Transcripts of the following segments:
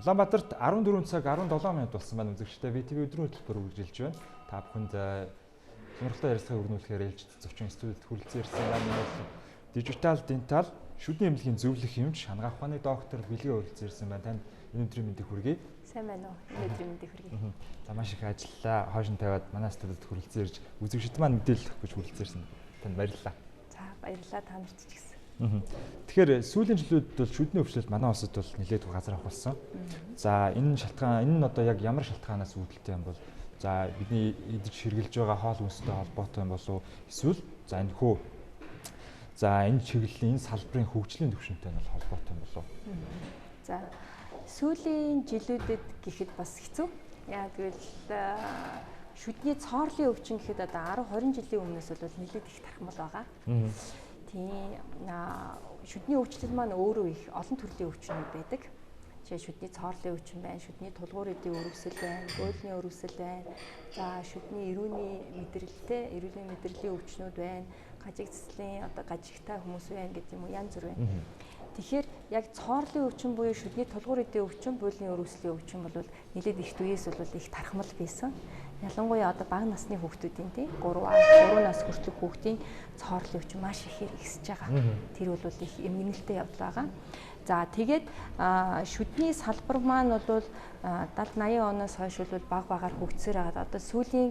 Улаанбаатарт 14 цаг 17 минут болсон байна үзэгчдээ. BTV өдрийн хөтөлбөр үргэлжилж байна. Та бүхэнд сонирхолтой ярилцлагыг өргөнүүлэхээр ээлжид зочин студид хүрэлцэн ирсэн байна. Дижитал дентал шүдний эмнэлгийн зөвлөх эмч хангаах ухааны доктор Билгээ хүрэлцэн ирсэн байна. Танд энэ өдрийн мэндийг хүргэе. Сайн байна уу? Энэ өдрийн мэндийг хүргэе. За маш их ажиллаа. Хойшин тавиад манай студид хүрэлцэн ирж үзэгчд маань мэдээлэл өгөх гэж хүрэлцэн ирсэн. Танд баярлалаа. За баярлалаа та нарт ч гэсэн. Тэгэхээр сүүлийн жилүүд бол шүдний өвчлөлт манай улсад бол нэлээд газар авахулсан. За энэ шалтгаан энэ нь одоо яг ямар шалтгаанаас үүдэлтэй юм бол за бидний идэж хэрглэж байгаа хоол хүнстэй холбоотой юм болов эсвэл за энэ хөө за энэ чиглэлийн энэ салбарын хөгжлийн түвшинтэй нь бол холбоотой юм болов. За сүүлийн жилүүдэд гэхэд бас хэцүү. Яг гэвэл шүдний цоорлын өвчин гэхэд одоо 10-20 жилийн өмнөөс бол нэлээд их тархмал байгаа. Тийм шүдний өвчлөл маань өөрөө их олон төрлийн өвчнүүд байдаг. Жишээ шүдний цоорлын өвчин байна, шүдний тулгуур эдийн өрөвсөл байна, гөөлний өрөвсөл байна. За шүдний эрүүний мэдрэлийн өвчнүүд байна. Гажиг цэцлийн одоо гажигтай хүмүүс байна гэдэг юм уу, янз бүр байна. Тэгэхээр яг цоорлын өвчин буюу шүдний тулгуур эдийн өвчин, бөөлний өрөвслийн өвчин бол нэлээд их үеэс бол их тархмал байсан. Ялангуяа одоо бага насны хүүхдүүдийн тийм 3 нас хүртэлх хүүхдийн цоорлын өвчин маш ихээр ихсэж байгаа. Тэр бол их эмгэнэлтэй явдал байгаа. За тэгээд шүдний салбар маань бол 70-80 оноос хойш бол бага багаар хөгжсөөр байгаа. Одоо сүүлийн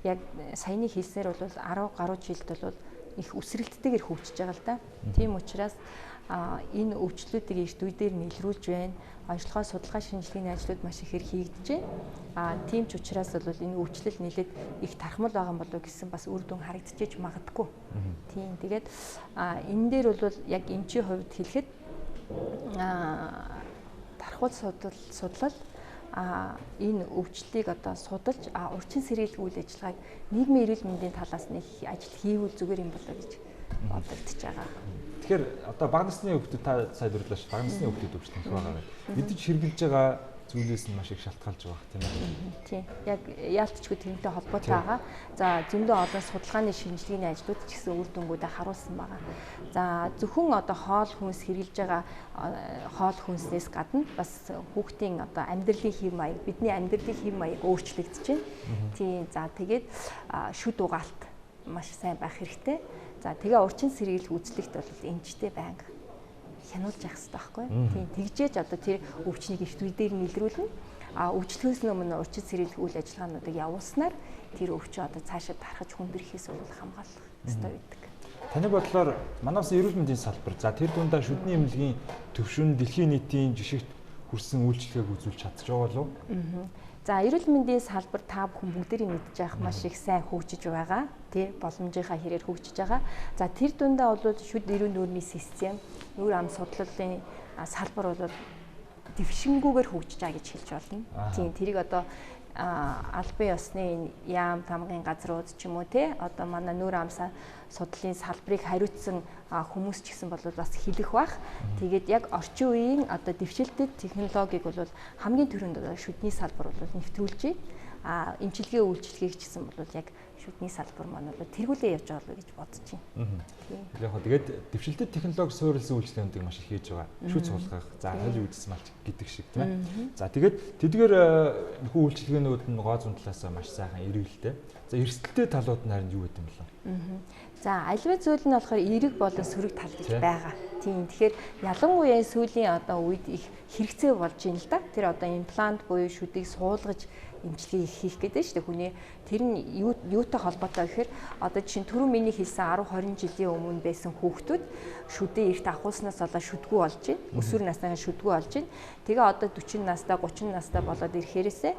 яг саяны хэлснээр бол 10 гаруй жилд бол их өсрэлттэйгээр хөгжиж байгаа л да. Тийм учраас энэ өвчлөлүүдийг эрт үе дээр нийлрүүлж байна. Онцлогоо судалгаа шинжилгээний ажлууд маш ихээр хийгдэж байна. Тийм ч учраас бол энэ өвчлөл нэлээд их тархмал байгаа юм болов гэсэн бас үр дүн харагдчихэж магадгүй. Тийм. Тэгээд энэ дээр бол яг эмчийн хувьд хэлэхэд тархуул судлал энэ өвчлөлийг одоо судалж урьдчилан сэргийлэх үйл ажиллагааг нийгмийн эрүүл мэндийн талаас нь их ажил хийвэл зүгээр юм болоо гэж бодогдож байгаа. Тэгэхээр одоо бага насны хүүхдүүд та сая дурдлаа ш. Бага насны хүүхдүүд өвчлөх байгаа. Мэдээж хэрглэж байгаа зүйлээс нь маш их шалтгаалж байгаа тийм ээ. Тийм. Яг яалтчгүй тэрнтэй холбоотой байгаа. За зөндөө олон судалгааны шинжилгээний ажлууд ч гэсэн үр дүнгуудыг харуулсан байгаа. За зөвхөн одоо хоол хүнс хэрглэж байгаа хоол хүнснээс гадна бас хүүхдийн одоо амьдралын хэв маяг, бидний амьдралын хэв маяг өөрчлөгдөж байна. Тийм. За тэгээд шүд угаалт маш сайн байх хэрэгтэй. За тэгээ урчин сэргийлэх үзлэгт бол эмчтэй байнга хянуулж явах хэрэгтэй байхгүй. Тийм тэгжээж одоо тэр өвчнийг эрт үе дээр нийлрүүлнэ. Өвчлөхөөс өмнө урчин сэргийлэх үйл ажиллагаануудыг явуулснаар тэр өвчин одоо цаашаа тархаж хүндрэлхээс хамгаалах хэрэгтэй байдаг. Таны бодлоор манай улсын эрүүл мэндийн салбар за тэр дундаа шүдний эмнэлгийн төвшин дэлхийн нийтийн жишгт хүрсэн үйлчлэгийг үзүүлж чадчих жоолоо. За эрүүл мэндийн салбар та бүхэн бүгдээрээ мэдж байх маш их сайн хөгжиж байгаа. Тэ боломжийнхаа хэрээр хөгжиж байгаа. За тэр дундаа бол шүд эрүүл нүүрний систем, нүүр ам судлалын салбар бол дэвшингүүгээр хөгжиж байгаа гэж хэлж болно. Тийм тэрийг одоо албан ёсны яам тамгын газрууд ч юм уу те одоо манай нүүр амсаа судлалын салбарыг хариуцсан хүмүүс ч гэсэн бол бас хэлэх бах. Тэгээд яг орчин үеийн одоо дэвшилтэд технологиг бол хамгийн түрүүнд шүдний салбар бол нэвтрүүлж эмчилгээ үйлчлэгийг ч гэсэн бол яг шүдний салбар маань бол тэргүүлээ явж байгаа л гэж бодож байна. Яг хоо тэгээд дэвшилтэд технологи суурилсан үйлчлэгүүдийг маш их хийж байгаа. Шүд суулгах, за хол үйдэс малч гэдэг шиг тийм ээ. За тэгээд тэдгээр нөхөн үйлчлэгээнүүд нь гоо зүүн талаас маш сайхан эргэлтэй. За эрсдэлтэй талууд нь харин юу гэдэг юм бэ? За аливаа зүйл нь болохоор эерэг болон сөрөг тал гэж байгаа. Тийм. Тэгэхээр ялангуяа сүүлийн одоо үед их хэрэгцээ болж байна л да. Тэр одоо имплант буюу шүдийг суулгаж эмчилгээ хийх гэдэг нь шүү дээ. Хүний тэр нь юутай холбоотой гэхээр одоо жишээ нь түрүү миний хэлсэн 10-20 жилийн өмнө байсан хүүхдүүд шүдээ эрт ахуулснаас болоод шүдгүү болж байна. Өсвөр насныхаа шүдгүү болж байна. Тэгээ одоо 40 настай 30 настай болоод ирэхээрээсээ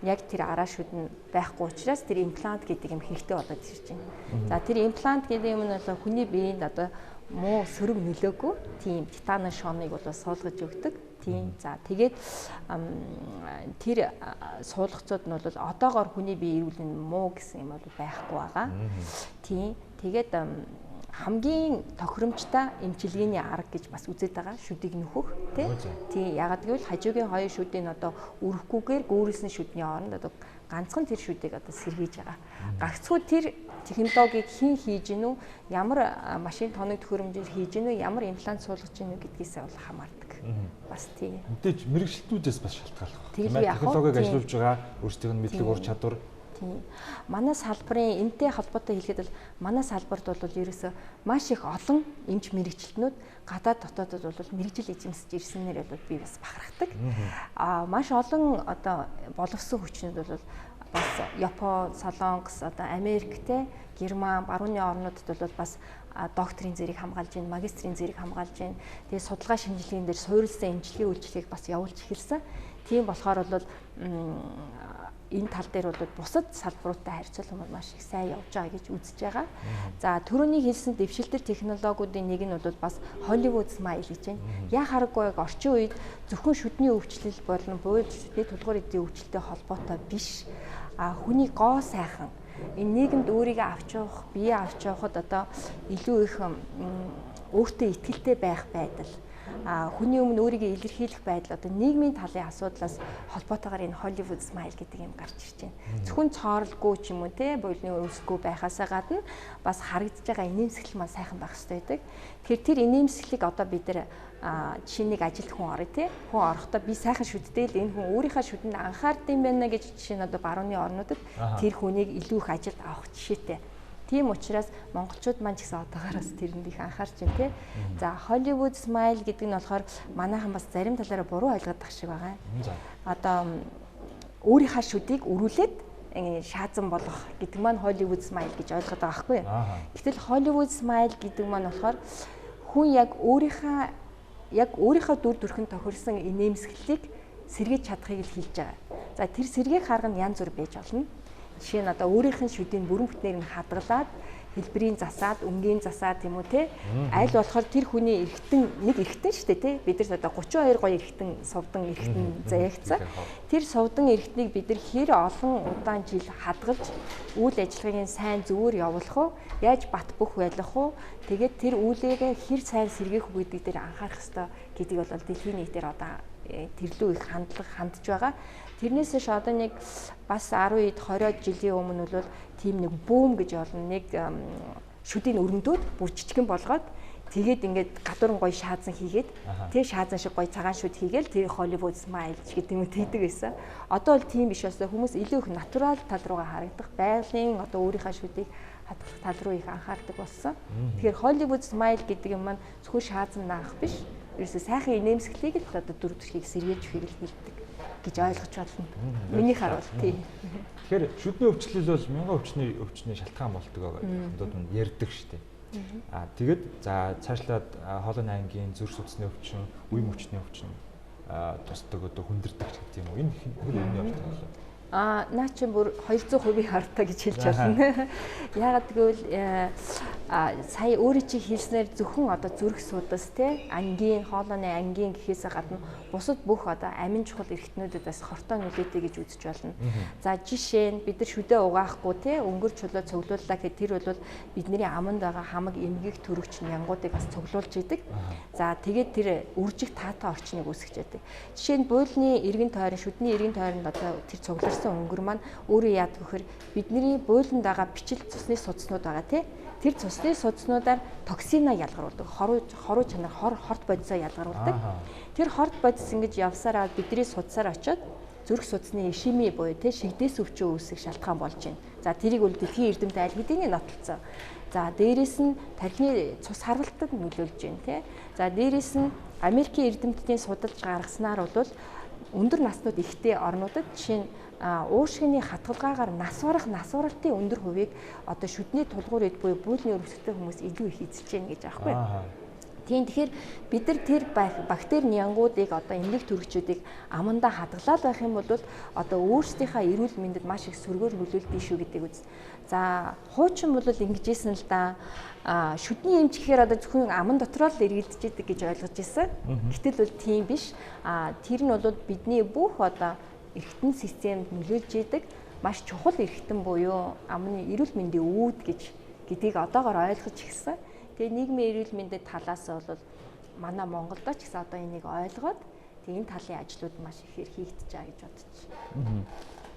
яг тэр араа шүд нь байхгүй учраас тэр имплант гэдэг юм хэрэгтэй болоод ирж байна. За тэр имплант гэдэг юм нь бол хүний биеинд одоо муу сөрөг нөлөөгүй тийм титаны шоныг бол суулгаж өгдөг. Тийм. За тэгээд тэр суулгацууд нь бол одоогоор хүний бие эрүүл нь муу гэсэн юм бол байхгүй байгаа. Тийм. Тэгээд хамгийн тохиромжтой эмчилгээний арга гэж бас үзээд байгаа шүдийг нөхөх тий ягаад гэвэл хажуугийн хоёр шүдийн одоо өрөхгүйгээр гөөрөлсөн шүдний оронд одоо ганцхан тэр шүдийг одоо сэргийж байгаа. Гагцхүү тэр технологиг хэн хийж гинүү, ямар машин тооны төхөөрөмжөөр хийж гинүү, ямар имплант суулгаж гинүү гэдгээс бол хамаардаг. Бас тийм. Мэдээж мэрэгчлэтнүүдээс бас шалтгаалах. Технологиг ажиллуулж байгаа өөрсдийнх нь мэдлэг ур чадвар. Тийм. Манай салбарын энэтэй холбоотой хэлэхэд бол манай салбарт бол ерөөсөө маш их олон эмч мэрэгчлэтнүүд гадаад дотоодод бол мэрэгжил эзэмсэж ирсэнээр бол би бас бахархдаг. Маш олон одоо боловсон хүчнүүд бол бас Япон, Солонгос, одоо Америктэй, Герман, барууны орнуудад бол бас докторийн зэрэг хамгаалж байна, магистрийн зэрэг хамгаалж байна. Тэгээ судалгаа шинжилгээнд дээр суурилсан эмчилгээ үйлчлэгийг бас явуулж эхэлсэн. Тийм болохоор бол энэ тал дээр бол бусад салбаруудтай харьцуулбал маш их сайн явж байгаа гэж үзэж байгаа. За түрүүний хэлсэн дэвшилтэр технологиудын нэг нь бол бас Hollywood Smile гэж байна. Яа хараггүй орчин үед зөвхөн шүдний өвчлөл болон бууж шүдний тулгуур эдийн өвчлөлтэй холбоотой биш. Хүний гоо сайхан энэ нийгэмд өөрийгөө авч явах, бие авч явахад одоо илүү их өөртөө итгэлтэй байх байдал, хүний өмнө өөрийгөө илэрхийлэх байдал одоо нийгмийн талын асуудлаас холбоотойгоор энэ Hollywood Smile гэдэг юм гарч ирж байна. Зөвхөн цооролгүй ч юм уу те буйлны өсгөө байхаасаа гадна бас харагдаж байгаа инээмсэглэл маань сайхан байх хэрэгтэй байдаг. Тэгэхээр тэр инээмсэглэлийг одоо бид нар жишээ нэг ажилд хүн орё те хүн орохдоо би сайхан шүдтэй л энэ хүн өөрийнхөө шүдэнд анхаардсан байна гэж жишээ нь одоо барууны орнуудад тэр хүнийг илүү их ажилд авах жишээтэй. Тийм учраас монголчууд маань ч гэсэн одоогоос тэрэнд их анхаарч байна те. За Hollywood Smile гэдэг нь болохоор манайхан бас зарим талаараа буруу ойлгодог шиг байгаа. Одоо өөрийнхөө шүдийг өрүүлээд шаазан болгох гэдэг маань Hollywood Smile гэж ойлгоод байгаа байхгүй юу? Гэтэл Hollywood Smile гэдэг маань болохоор хүн яг өөрийнхөө дүр төрхөнд тохирсон инээмсэглэлийг сэргээж чадахыг л хэлж байгаа. За тэр сэргээх арга нь янз бүр байж болно. Жишээ нь одоо өөрийнх нь шүдийн бүрэн бүтнээр нь хадгалаад хэлбэрийн засаад, өнгийн засаад тийм үү те. Аль болохоор тэр хүний эргэтэн шүү дээ те. Бид нар одоо 32 гоё эргэтэн сувдан эргэтэн заягцсан. Тэр сувдан эргэтнийг бид нар хэр олон удаан жил хадгалж үйл ажиллагааг сайн зөвөр явуулах уу? Яаж бат бөх байлгах уу? Тэгээд тэр үйлээгээ хэр сайн сэргээх үү гэдэг дээр анхаарах хэрэгтэй гэдгийг бол дэлхийн нийтээр одоо тэрлүү их хандж байгаа. Тэрнээс ш одоо нэг бас 10-д 20-од жилийн өмнө бол тийм нэг бүүм гэж болно. Нэг шүдийн өрөндөөд бүр жижигэн болгоод тэгээд ингээд гадуурн гоё шаазан хийгээд тэр шаазан шиг гоё цагаан шүд хийгээл тэр Hollywood Smile гэдэг юм хийдэг байсан. Одоо бол тийм биш басна хүмүүс илүү их натурал тал руугаа харагдах, байгалийн одоо өөрийнхөө шүдийг хадгалах тал руу их анхаардаг болсон. Тэгэхээр Hollywood Smile гэдэг юм маань зөвхөн шаазан наах биш. Ерөөсөө сайхан инээмсэглэлийг л одоо дүр төрхийг сэргээж өгөхийг л хэлдэг гэж ойлгож байна. Миний харуул тийм. Тэгэхээр шүдний өвчлөл бол мянган өвчний шалтгаан болдог гэдүүд нь ярьдаг шүү дээ. Тэгээд за цаашлаад хоолойны ангийн зүрх судасны өвчин, үе мөчний өвчин тусдаг одоо хүндэрдэг гэдэг юм уу? Энэ хэр үнэ явдаг вэ? Наа чи бүр 200% хартаа гэж хэлж байна. Яагаад гэвэл сая өөрөө чи хэлснээр зөвхөн одоо зүрх судас те ангийн хоолойны ангийн гэхээсээ гадна бусад бүх одоо амин чухал эрхтнүүдэд бас хортой нөлөөтэй гэж үзэж байна. За жишээ нь бид нар шүдээ угаахгүй те өнгөр чулуу цуглууллаа гэхэд тэр бол бидний аманд байгаа хамаг эмгэг төрөгч нянгуудыг бас цуглуулж идэг. За тэгээд тэр үржих таатай орчныг үүсгэж яадаг. Жишээ нь буйлны эргэн тойрон шүдний эргэн тойронд одоо тэр цугларсан өнгөр маань өөрөө яадаг вэхээр бидний буйланд байгаа бичил цусны судснууд байгаа тий. Тэр цусны судснуудаар токсина ялгаруулдаг. Хоруу чанар хорт бодисоо ялгаруулдаг. Тэр хорт бодис ингэж явсараа бидний судсаар очиод зүрх судасны ишими буюу тий шигдээс өвчөө үүсэх шалтгаан болж байна. За тэрийг бол дэлхийн эрдэмтэд аль хэдийн нотолцсон. За дээрэс нь тархины цус харвалтад нөлөөлж байна тий. За дээрэс нь Америкийн эрдэмтдийн судалж гаргаснаар бол өндөр наснууд ихтэй орнуудад жишээ нь уушгины хатгалгаагаар нас уралтын өндөр хувийг одоо шүдний тулгуур эд буюу бүйлийн өрөвсөлттэй хүмүүс илүү их эзэлж байна гэж аахгүй. Тийм тэгэхээр бид нар тэр бактери нянгуудыг одоо эмнэлэг төрөгчүүдийг амандаа хадгалаад байх юм бол одоо өөрсдийнхээ эрүүл мэндэд маш их сөргөөр нөлөөлдөг шүү гэдэг үз. За хуучин бол ингэжсэн л да шүдний эмч гэхээр одоо зөвхөн аман дотроо л эргэлдэж идэг гэж ойлгож байсан. Гэтэл бол тийм биш. Тэр нь бол бидний бүх одоо эргэтэн системд нөлөөлж идэг маш чухал эргэтэн буюу амны эрүүл мэндийн үүд гэдгийг одоогоор ойлгож ирсэн. Тэгээ нийгмийн эрүүл мэндийн талаас бол манай Монголд ч гэсэн одоо энийг ойлгоод тэгээ энэ талын ажлууд маш ихээр хийгдэж байгаа гэж бодож байна.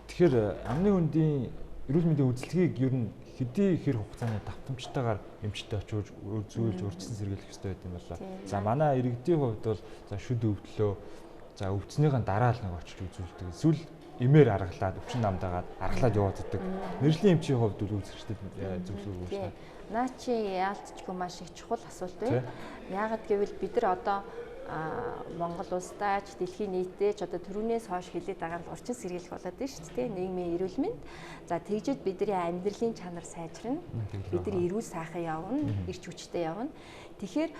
Тэгэхээр амны хүндийн эрүүл мэндийн үзэлтгийг ер нь хэдий хэр хугацааны давтамжтайгаар эмчтэй очиж зүйлж урьдчилан сэргийлэх хэрэгтэй байт юм байна. За манай иргэдийн хувьд бол за шүд өвдлөө за өвдснийхэн дараа л нэг очиж үзүүлдэг. Эсвэл эмээр аргалаад өвчин намдаагаад аргалаад яваад идэг. Мэргэжлийн эмчийн хувьд бол үзэгчдэд зөвлөгөө өгөх хэрэгтэй. Наа чи яалтчгүй маш их чухал асуулт байна. Яагаад гэвэл бид нар одоо Монгол улсдаач дэлхийн нийтдээ ч одоо төрүүнээс хойш хилээд байгаа нь урчин сэргийлэх болоод байна шүү дээ. Нийгмийн эрүүл мэнд. За тэгжид бидний амьдралын чанар сайжрна. Бидний эрүүл сайхан явна, эрч хүчтэй явна. Тэгэхээр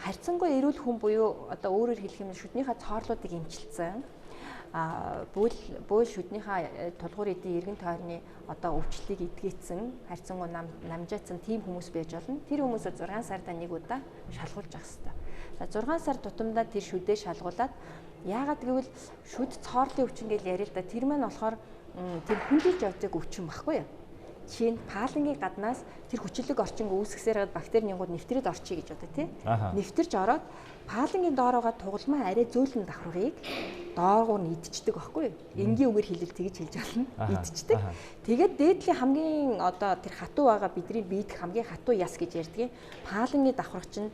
харьцангуй эрүүл хүн буюу одоо өөрөөр хэлэх юм бол шүднийхээ цоорлуудыг эмчилсэн. Бөөл шүднийхээ тулгуур эдийн эргэн тойрны одоо өвчлөлийг эдгээсэн харьцангуй намжаацсан тийм хүмүүс байж болно. Тэр хүмүүсээ 6 сарда нэг удаа шалгуулж авах хэрэгтэй. За 6 сар тутамдаа тэр шүдээ шалгуулад яагаад гэвэл шүд цоорлын өвчин гэж яриа л да. Тэр маань болохоор тэр хүндэлж явдаг өвчин баггүй юу? Жишээ нь паалангийн гаднаас тэр хүчлэг орчин үүсгэсээр бактерийн гууд нэвтрээд орчие гэж одоо тий. Нэвтэрч ороод паалангийн доороогоо тугалмаа арай зөөлөн давхаргыг доогуур нь идчихдэг байхгүй юу? Энгийн үгээр хэлэл тэгж хэлж байна. Идчихдэг. Тэгээд дээдлийн хамгийн одоо тэр хатуу байгаа бидний биед хамгийн хатуу яс гэж ярьдгийг паалангийн давхарга чинь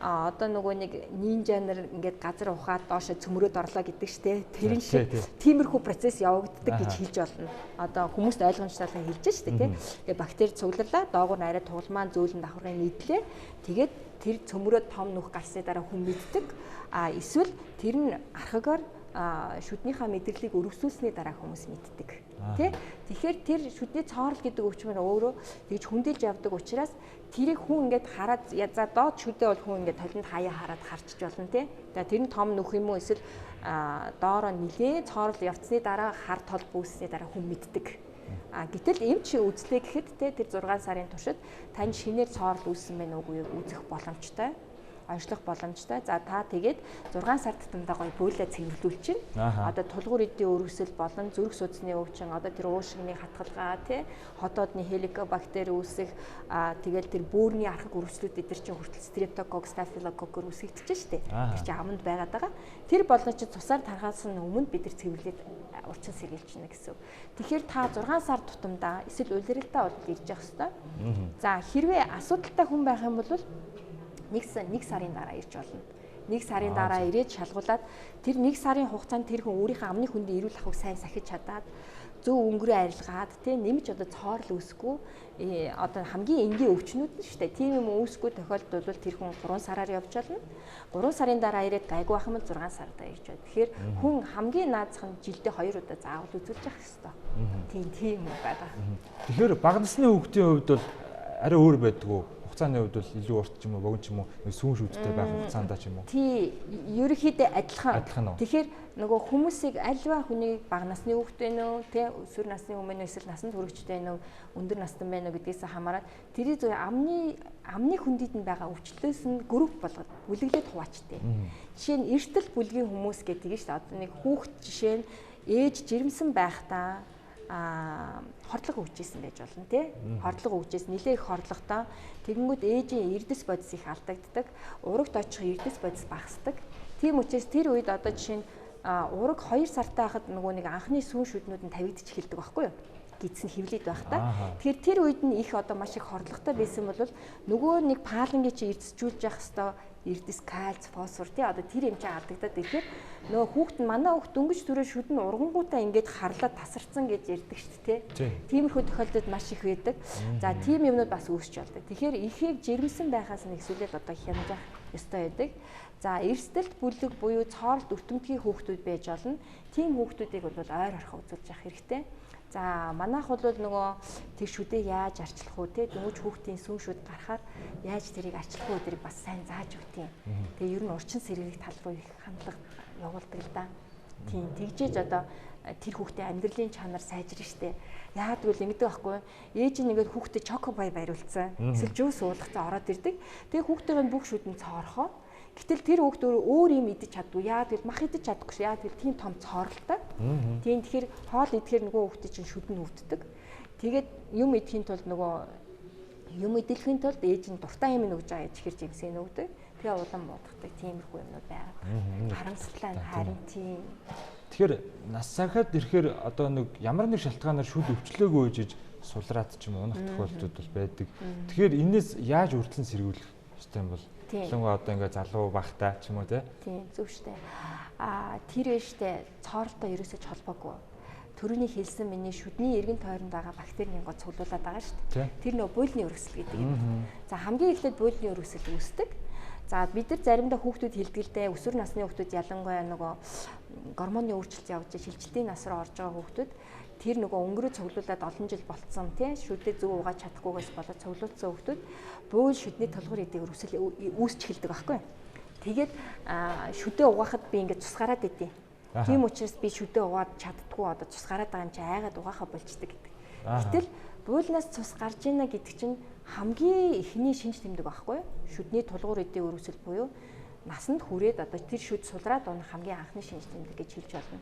одоо нөгөө нэг нинжа нар ингээд газар ухаад доошо цөмрөөд орлоо гэдэг штэ. Тэр нь шиг тиймэрхүү процесс явагддаг гэж хэлж болно. Одоо хүмүүст ойлгомжтой хэлж штэ тий. Тэгээ бактери цугларлаа, доогуур нь арай тугалмаан зөөлөн давхаргыг нийтлээ. Тэгээд тэр цөмрөөд том нүх гарсны дараа хүн мэддэг. Эсвэл тэр нь архагаар шүднийхээ мэдрэлийг өргөсүүлсний дараа хүмүүс мэддэг. Тэ? Тэгэхээр тэр шүдний цоорл гэдэг өвчин маань өөрөө тэгж хүндэлж явдаг учраас тэрийг хүн ингээд хараад за доод шүдээ бол хүн ингээд толинд хаяа хараад харчиж болно тий. За тэр нь том нүх юм уу эсвэл доороо нилээ цоорл явцсны дараа хар тол бүүссний дараа хүн мэддэг. Гэтэл эмч үзлээ гэхэд тэр 6 сарын туршид тань шинээр цоорл үүссэн байна уугүй үзэх боломжтой. Онцлох боломжтой. За та тэгээд 6 сар тутамдаа гоё бөөлөө цэвэрлүүл чинь. Одоо тулгуур эдийн өргөсөл болон зүрх судасны өвчин, одоо тэр уушигны хатгалгаа тий, хотоодны хеликобактери үүсэх, тэгэл тэр бөөрийн архаг өргөслүүд эдэр чинь хүртэл стрептококк, стафилококк үүсгэгдэж штэ. Тэр чинь аманд байгаад байгаа. Тэр болгоо чи цусаар тархаас нь өмнө бид нар цэвэрлээд урчин сэргийлчихнэ гэсэн. Тэгэхээр та 6 сар тутамдаа эсвэл улиралдаа бол ирж явах хэрэгтэй. За хэрвээ асуудалтай хүн байх юм бол нэг сарын дараа ирж болно. Нэг сарын дараа ирээд шалгуулад тэр нэг сарын хугацаанд тэр хүн өөрийнхөө амны хүндийн эрүүл ахуйг сайн сахиж чадаад зөв өнгөрөө арилгаад тий нэмж одоо цоорл үүсгүй одоо хамгийн энгийн өвчнүүд нь шүү дээ. Тийм юм үүсгүй тохиолдолд бол тэр хүн 3 сараар явж болно. 3 сарын дараа ирээд гайгүй ах юм 6 сарда ирж байна. Тэгэхээр хүн хамгийн наазах нь жилдээ 2 удаа заавал үзүүлж явах хэрэгтэй. Тийм байгаа. Тэгэхээр бага насны хүүхдийн хувьд бол арай өөр байдаг уу? Хугацааны хувьд бол илүү урт ч юм уу, богино ч юм уу, сүүн шүдтэй байх хугацаанд ч юм уу. Тий, ерөнхийдөө адилхан. Тэгэхээр нөгөө хүмүүсийг альва хүний бага насны хүүхдтэй нөө, тий, өсвөр насны хүмүүс нөө эсвэл насанд хүрэгчтэй нөө, өндөр настай байна уу гэдгээс хамаарат тэрий зөв амны хүндэд нь байгаа өвчлөөс нь групп болгоод бүлэглээд хуваачтай. Жишээ нь эртэл бүлгийн хүмүүс гэдэг нь шүү дээ. Одоо нэг хүүхд жишээ нь ээж жирэмсэн байхдаа хордлого өгчээсэн байж болно тий. Хордлого өгчээс нэлээ их хордлоготой. Тэгэнгүүт ээжийн эрдэс бодис их алдагддаг. Урагт очих эрдэс бодис багасдаг. Тийм учраас тэр үед одоо жишээ нь ураг 2 сартай хахад нөгөө нэг анхны сүүн шүднүүд нь тавигдчих эхэлдэг байхгүй юу? Гидсэн хөвлөд байх та. Тэгэхээр тэр үед нь их одоо маш их хордлоготой байсан бол нөгөө нэг паалангийн чи эрдэсжүүлж явах хэвээр эрдэс, кальц, фосфор тий одоо тэр хэмжээ алдагдаад ирэхээр нөгөө хүүхэд нь манай хүүхэд дөнгөж төрөө шүдэн ургангуудаа ингээд харлаад тасарсан гэж ярьдаг шүү дээ тий. Тиймэрхүү тохиолдолд маш их байдаг. За тийм юмнууд бас үүсч болдог. Тэгэхээр ихийг жирэмсэн байхаас нь эсвэл одоо хямжих ёстой байдаг. За эрсдэлт бүлэг буюу цооролт өртөмтгийн хүүхдүүд байж болно. Тийм хүүхдүүдийг бол ойр орхоо үзүүлж явах хэрэгтэй. За манайх бол нөгөө тэр шүдээ яаж арчлах уу те дөнгөж хүүхдийн сүүн шүд гарахаар яаж тэрийг арчлах уу тэрийг бас сайн зааж өгтiin. Тэгээ ер нь урчин сэргийлэх тал руу их хандлага явуулдаг л да. Тийм тэгжээж одоо тэр хүүхдийн амьдралын чанар сайжирна штэ. Яагаад гэвэл ингэдэг байхгүй ээж нь ингээд хүүхдэд чоко бай бариулсан. Эсвэл жуус уулгацсан ороод ирдэг. Тэгээ хүүхдийн бүх шүдэн цоорхоо. Гэтэл тэр хүүхд өөр юм идэж чаддгүй. Яагаад гэвэл мах идэж чадахгүй шүү. Яагаад гэвэл тийм том цооролтой. Тийм тэгэхээр хоол идэхээр нөгөө хүүхдийн чинь шүдэн өвддөг. Тэгээд юм идэхийн тулд нөгөө юм идэлхийн тулд ээж нь дуртай юм өгж байгаа гэж ихэр жимсээ нөгдөг. Тэгээ улам бодохдаг тиймэрхүү юмнууд байгаа. Харамсалтай харин тийм. Тэгэхээр нас сахад ирэхээр одоо нэг ямар нэг шалтгаанаар шүд өвчлөөгүй гэж сулраад ч юм уу унах тохиолдлууд бол байдаг. Тэгэхээр энэс яаж үргэлжлэн сэргийлэх ёстой юм бол? Ялангуяа одоо ингээ залуу багтаа ч юм уу тийм зөв штэ. Тэр биш штэ цооролтой ерөөсөж холбоогүй. Төрөний хэлсэн миний шүдний эргэн тойронд байгаа бактерийн гоо цуглуулад байгаа штэ. Тэр нөө буйлны өргөсөл гэдэг юм. За хамгийн эхлээд буйлны өргөсөл үүсдэг. За бид нар заримдаа хүүхдүүд хэлдгэлтэй өсвөр насны хүүхдүүд ялангуяа нөгөө гормоны өөрчлөлт явж шилжилтийн нас руу орж байгаа хүүхдүүд тэр нөгөө өнгөрөө цуглуулад олон жил болцсон тий шүдээ зөв угааж чадахгүйгээс болоод цуглуулсан хүүхдүүд буйл шүдний толгор эдийг өргөсөл үүсч эхэлдэг байхгүй. Тэгээд шүдээ угаахад би ингээд цус гараад идэв. Тийм учраас би шүдээ угаад чаддгүй одоо цус гараад байгаа юм чи айгаад угаахаа болчдөг гэдэг. Гэтэл буйлнаас цус гарж ийна гэдэг чинь хамгийн ихний шинж тэмдэг байхгүй. Шүдний тулгуур эдийн өргөсөл буюу насанд хүрээд одоо тэр шүд сулраад унах хамгийн анхны шинж тэмдэг гэж хэлж болно.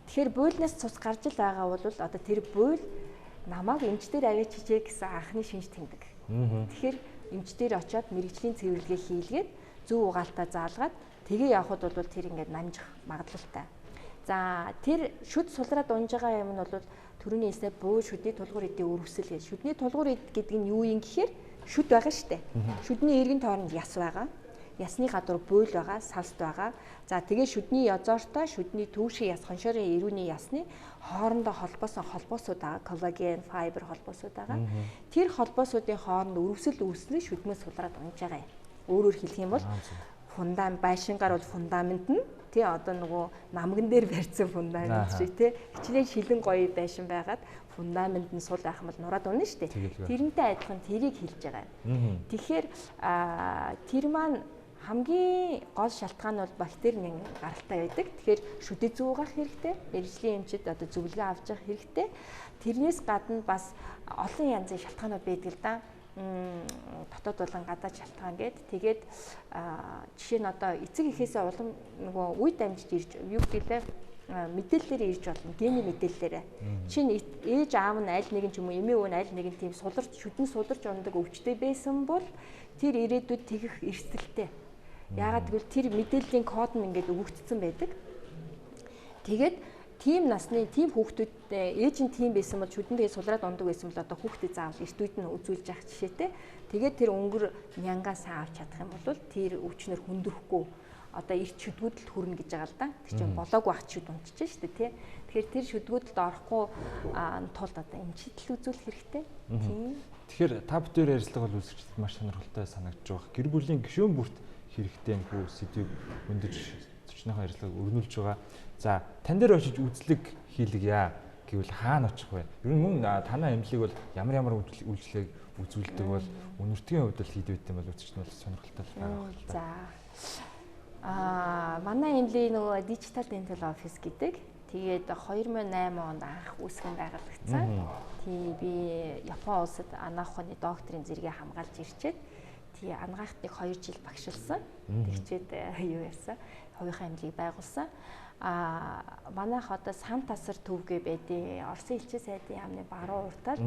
Тэгэхээр буйлнаас цус гарч л байгаа бол одоо тэр буйл намайг эмчтэр аваач чижээ гэсэн анхны шинж тэмдэг. Тэгэхээр эмчтэр очиод мэрэгжлийн цэвэрлэгээ хийлгээд зөв угаалтаа заалгаад тэгээ явхад бол тэр ингээд намжих магадлалтай. За тэр шүд сулраад унж байгаа юм нь бол төрөний хэлснээр буй шүдний тулгуур эдийн өргөсөл гэж. Шүдний тулгуур эд гэдэг нь юу юм гэхээр шүд байгаа штэ. Шүдний эргэн тойронд яс байгаа. Ясны гадуур буйл байгаа, салст байгаа. За тэгээ шүдний язоортой, шүдний түүшийн яс, хоншоорын эрүүний ясны хоорондоо холбоосууд байгаа, коллаген, файбер холбоосууд байгаа. Тэр холбоосуудын хооронд өргөсөл үүснэ шүдмэс сулраад унж байгаа юм. Өөрөөр хэлэх юм бол фундамент байшингаар бол фундамент нь тий одоо нөгөө намган дээр барьсан фундамент шиг тий хичнээн шилэн гоё байшин байгаад фундамент нь сул байх юм бол нураад унна шүү дээ. Тэрнтэй адилхан тэрийг хэлж байгаа юм. Тэгэхээр тэр маань хамгийн гол шалтгаан бол бактерийн гаралтай байдаг. Тэгэхээр шүдээ зөв угаах хэрэгтэй. Мэргэжлийн эмчид одоо зөвлөгөө авч явах хэрэгтэй. Тэрнээс гадна бас олон янзын шалтгаанууд байдаг л да. Дотоод болон гадаад шалтгаан гээд тэгээд жишээ нь одоо эцэг эхээсээ улам нөгөө үе дамжиж ирж юу гэдэг лээ мэдээлэлээр ирж болно гений мэдээлэлээр чинь ээж аав нь аль нэгэн ч юм уу эмээ өвөө нь аль нэгэн тийм суларч шүдэн суларч ундаг өвчтэй байсан бол тэр ирээдүйд тэгэх эрсдэлтэй яагаад гэвэл тэр мэдээллийн код нь ингээд өгөгдсөн байдаг тэгээд тийм насны тийм хүүхдүүд ээж нь тийм байсан бол шүдэндээ сулраад ундаг байсан бол одоо хүүхдэд заавал эрт үед нь үзүүлж явах жишээтэй. Тэгээд тэр өнгөр мянган сайн авч чадах юм бол тэр өвчнөр хүндрэхгүй одоо эрт шүдгүүдэд хүрнэ гэж байгаа л да. Тэр чинь болоог багт шүд унтчих шүү дээ тий. Тэгэхээр тэр шүдгүүдэд орохгүй тулд одоо эмчилэл үзүүлэх хэрэгтэй. Тийм. Тэгэхээр та бүхэн ярилцлага бол үзэгчдэд маш сонирхолтой санагдаж байгаа. Гэр бүлийн гишүүн бүрт хэрэгтэй нөхөө сэдвийг өндөж зочныхоо ярилцлагыг өрнүүлж байгаа. За тань дээр очиж үзлэг хийлгийа гэвэл хаана очих вэ? Ер нь мөн танай эмнэлэг бол ямар үйлчлэгийг үзүүлдэг бол үнэртгийн хувьд л хийдэг юм бол үзэгч нь бол сонирхолтой байгаа юм. За манай эмнэлгийн нөгөө Digital Dental Office гэдэг. Тэгээд 2008 онд анх үүсгэн байгуулагдсан. Тий би Япон улсад анаах ухааны докторийн зэрэгээ хамгаалж ирчээд тий анагаахтыг 2 жил багшилсан. Тэгчээд юу яасан? Хувийнхаа эмнэлгийг байгуулсан. Манайх одоо сан тасар төвгөө байдیں۔ Оросын элчин сайдын яамны баруун уртаар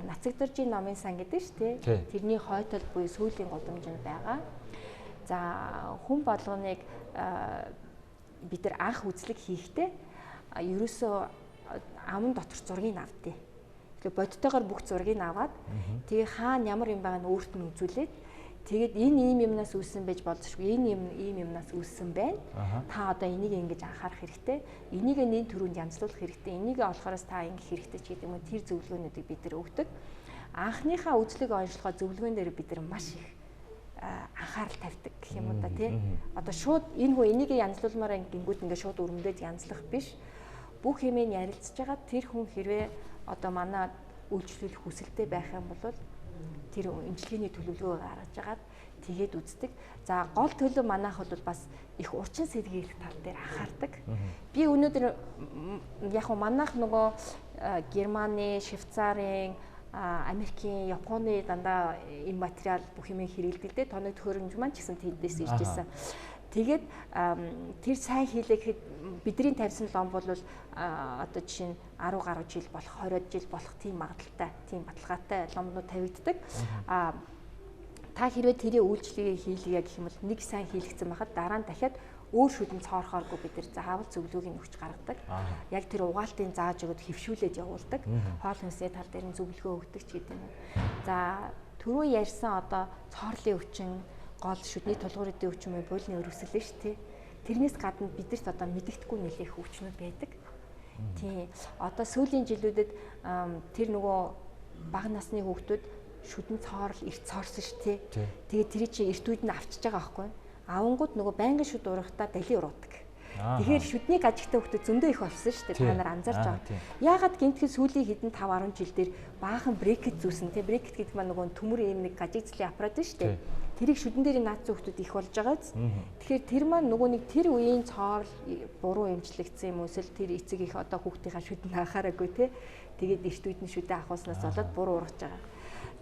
Нацагдоржийн номын сан гэдэг шүү дээ. Тэрний хойтол буюу сүүлийн гудамжинд байгаа. За хүн болгоныг бид нар анх үзлэг хийхдээ ерөөсөө аман дотор зургийг авдээ. Тэгэхээр бодтойгоор бүх зургийг аваад тэгээ хаана ямар юм байгааг нь өөрт нь үзүүлээд тэгээд энэ ийм юмнаас үүссэн байж болзошгүй энэ ийм юмнаас үүссэн байна. Та одоо энийг ингэж анхаарах хэрэгтэй. Энийг нэг төрөнд янзлуулах хэрэгтэй. Энийг олохоос та ингэх хэрэгтэй ч гэдэг юм. Тэр зөвлөгөөнүүдийг бид нар өгдөг. Анхныхаа үзлэг онцлогоо зөвлөгөөн дээр бид нар маш их анхаарал тавьдаг гэх юм уу да тий. Одоо шууд энэ хөө энийг янзлуулмаар гингүүд ингээ шууд өрөмдөд янзлах биш. Бүх юмыг ярилцж байгаа тэр хүн хэрвээ одоо манай үйлчлүүлэх хүсэлтэй байх юм бол тэр эмчилгээний төлөвлөгөө гаргаж агаад тэгээд үздэг. За гол төлөв манайх бол бас их урчин сэргийлэх тал дээр анхаардаг. Би өнөөдөр яг хөө манайх нөгөө Германы, Швейцарын, Америкийн, Японы дандаа энэ материал бүх юм хэрэглэдэг. Тоног төхөөрөмж маань ч гэсэн тэндээс ирж ирсэн. Тэгээд тэр сайн хийлгэхэд бидний тавьсан лом бол одоо жишээ нь 10 гаруй жил болох 20 жил болох тийм магадaltaй тийм баталгаатай ломнууд тавигддаг. Та хэрвээ тэрийг үйлчлэгийг хийлгэе гэх юм бол нэг сайн хийлгэсэн байхад дараа нь дахиад өөр шүдэн цоорхооргүй бид нар заавал зөвлөгөөг өгч гаргадаг. Яг тэр угаалтын зааж өгöd хэвшүүлээд явуулдаг. Хоол хүнсний тал дээр нь зөвлөгөө өгдөг ч гэдэг юм. За түрүү ярьсан одоо цоорлын өвчин, гол шүдний тулгуурын өвчин мөн буулны өрөвсөл нь шүү дээ. Тэрнээс гадна бидэрт одоо мэддэхгүй нэлээх өвчнүүд байдаг. Тийм. Одоо сүүлийн жилүүдэд тэр нөгөө бага насны хүүхдүүд шүдэн цоорл эрт цоорсон шүү дээ. Тэгээд тэр чинь эрт үед нь авчиж байгаа байхгүй. Авангууд нөгөө байнгын шүд урахтаа дали уруудаг. Тэгэхээр шүдний гажигтай хүүхдүүд зөндөө их болсон шүү дээ. Та нар анзаарч байгаа. Яагаад гинтгэл сүүлийн хэдэн 5-10 жил дээр баахан брекет зүүсэн. Тэ брекет гэдэг маань нөгөө төмөр ийм нэг гажигцлын аппарат шүү дээ. Тэрийг шүдэн дээр наад хүүхдүүд их болж байгаа биз. Тэгэхээр тэр маань нөгөө нэг тэр үеийн цоорл буруу эмчлэгдсэн юм эсвэл тэр эцэг их одоо хүүхдийнхаа шүдэн анхаараагүй те. Тэгээд эрт үед нь шүдэн авахснаас болоод буруу ургаж байгаа.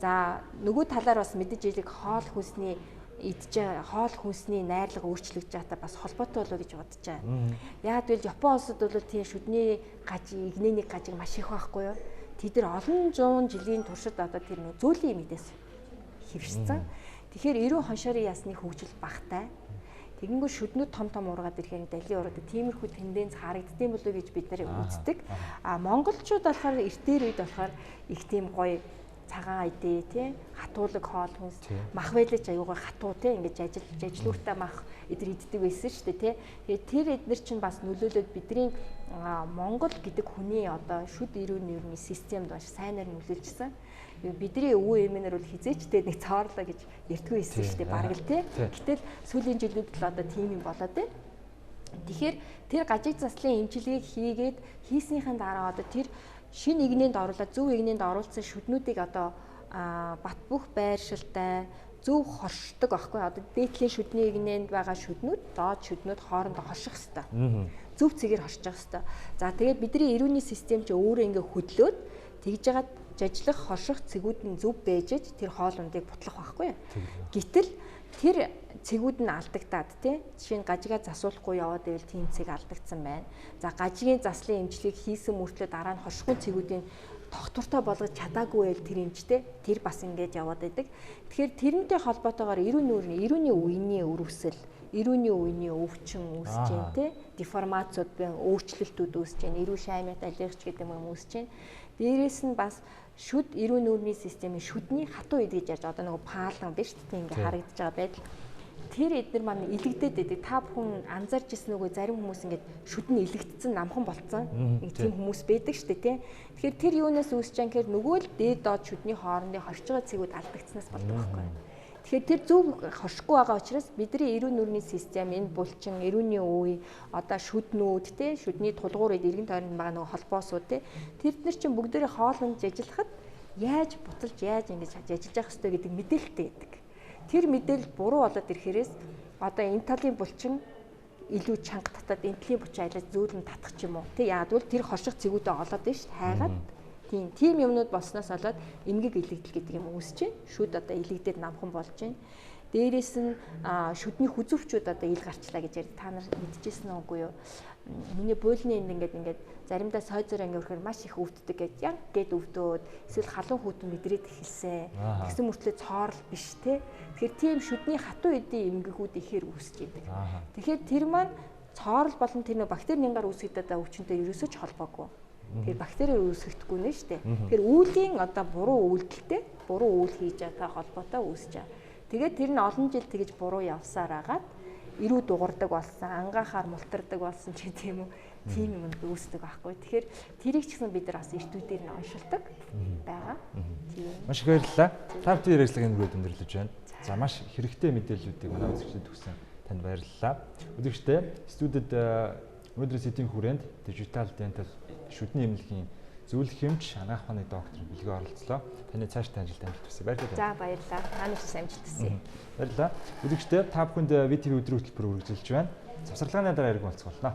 За нөгөө талаар бас мэдээж ийлэг хоол хүнсний хоол хүнсний найрлага өөрчлөгдөж байгаатаа бас холбоотой болов гэж бодож байна. Яг л Япон улсад бол тийм шүдний гажиг, игнэний гажиг маш их байхгүй юу? Тэд нар олон зуун жилийн туршид одоо тэр нөө зөүлийн мэдээс хэвшсэн. Тэгэхээр эрүү хоншорын ясны хөгжил багтай. Тэгэнгүүт шүднүүд том ургаад ирэхээр дали ураад тиймэрхүү тенденц харагддсан болов гэж бид нар үздэг. Монголчууд болохоор эртээр үед болохоор их тийм гоё цагаан идэ тий хатуулаг хоол хүнс мах байлаач аюугаа хатуу тий ингэж ажиллууртаа мах эдэр иддэг байсан шүү дээ тий. Тэгээд тэр эднэр чинь бас нөлөөлөд бидний Монгол гэдэг хүний одоо шүд эрүүний системд маш сайнаар нөлөөлжсэн. Бидний өвөө эмээнэр бол хизээчтэй нэг цоорлоо гэж ярьдгүй байсан шүү дээ бараг л тий. Гэтэл сүүлийн жилүүд л одоо тийм юм болоод тий. Тэгэхээр тэр гажиг заслын эмчилгээг хийгээд хийснийхэн дараа одоо тэр шинэ игнэнд оруулаад зөв игнэнд оруулсан шүднүүдийг одоо бат бөх байршилтай зөв хоршдог байхгүй одоо дээдлийн шүдний игнэнд байгаа шүднүүд доод шүднүүд хоорондоо хорших хэвээр зөв цэгээр хоршиж байгаа хэвээр. За тэгээд бидний эрүүний систем ч өөрөө ингээ хөдлөөд тэгж жагаад жажлах хорших цэгүүд нь зөв бэжэж тэр хоол ундыг бутлах байхгүй. Гэтэл тэр цэгүүд нь алдагдаад тий жишээ нь гажигаа засуулахгүй яваад байвал тийм цэг алдагдсан байна. За гажигийн заслын эмчилгээг хийсэн мөртлөө дараа нь хошиггүй цэгүүдийн тогтвортой болгож чадаагүй байл тэр эмчтэй тэр бас ингэж яваад байдаг. Тэгэхээр тэрнтэй холбоотойгоор эрүүний үений өрөвсөл, эрүүний үений өвчин үүсэж байна тий деформацууд байн өөрчлөлтүүд үүсэж байна. Эрүү шаймат аллерч гэдэг юм үүсэж байна. Дээрээс нь бас шүд эрүүн нүүрний системийн шүдний хатуу ид гэж ярьж одоо нөгөө паалган биш тийм ингээ харагдаж байгаа байдал. Тэр эднэр маань илэгдээд байдаг. Та бүхэн анзаарч ирсэн үгүй зарим хүмүүс ингээд шүд нь илэгдсэн намхан болцсон. Нэг тийм хүмүүс байдаг шүү дээ тий. Тэгэхээр тэр юунаас үүсэж байгаа гэхээр нөгөө л дээд доод шүдний хоорондын хорж байгаа цэгүүд алдагдсанаас болдог байхгүй. Тэгэхээр тэр зөв хоршихгүй байгаа учраас бидний эрүүн нүүрний систем энэ булчин эрүүний үе одоо шүднүүд тий шүдний тулгуурыг эргэн тойронд байгаа нөгөө холбоосууд тий тэрднэр чинь бүгдээрээ хоолнд ажиллахад яаж буталж яаж ингэж ажиллаж явах хэрэгтэй гэдэг мэдээлэлтэй байдаг. Тэр мэдээлэл буруу болоод ирэхээрээс одоо энэ талын булчин илүү чанга татаад энэ талын булчин айлаж зөөлөн татах ч юм уу тий яагад бол тэр хорших цэгүүдээ олоод байна шүү хайгаад тийм юмнууд болсноос болоод эмгэг илэгдэл гэдэг юм үүсэж байна. Шүд одоо илэгдээд намхан болж байна. Дээрээс нь шүдний хүзөвчүүд одоо ил гарчлаа гэж ярьдаг. Та нар мэдчихсэн үгүй юу? Миний буулны энд ингээд заримдаа сой зөр анги өрхөр маш их өвддөг гэж яг гээд өвдөөд эсвэл халуун хүйтэн мэдрээд эхэлсэн. Тэгсэн мөртлөө цоорл биш те. Тэгэхээр тийм шүдний хатуу эдийн эмгэгүүд ихээр үүсэж идэг. Тэгэхээр тэр маань цоорл болон тэр нөө бактерийн нянгаар үүсгэж байгаа өвчнөд ерөөсөө ч холбоогүй. Тэр бактери үүсгэхдэггүй нэ штэ. Тэгэхээр үүлийн одоо буруу үйлдэлтэй буруу үйл хийж байгаа холбоотой үүсэж байгаа. Тэгээд тэр нь олон жил тэгэж буруу явсаар агаад эрүү дуурдаг болсон, ангаахаар мултардаг болсон ч гэдэг юм уу. Тийм юм үүсдэг байхгүй. Тэгэхээр тэрийг ч гэсэн бид нар бас эртүүдээр нь оншилдог байгаа. Тийм. Маш их баярлалаа. Та бүхэн ярилцлагын өргөд өндөрлөж байна. За маш хэрэгтэй мэдээллүүдийг манай үзэгчдэд өгсөн танд баярлалаа. Үзэгчдээ студид өнөөдрийн сэдвийн хүрээнд дижитал дентал шүдний эмнэлгийн зөвлөх эмч анагаах ухааны доктор бэлгээ оролцлоо. Таны цаашдаа ажилд амжилт хүсье. Баярлалаа. За баярлалаа. Манайч амжилт хүсье. Баярлалаа. Үзэгчдээ та бүхэнд VTV өдрийн хөтөлбөр үргэлжилж байна. Завсарлагын дараа иргэн уулзах болно.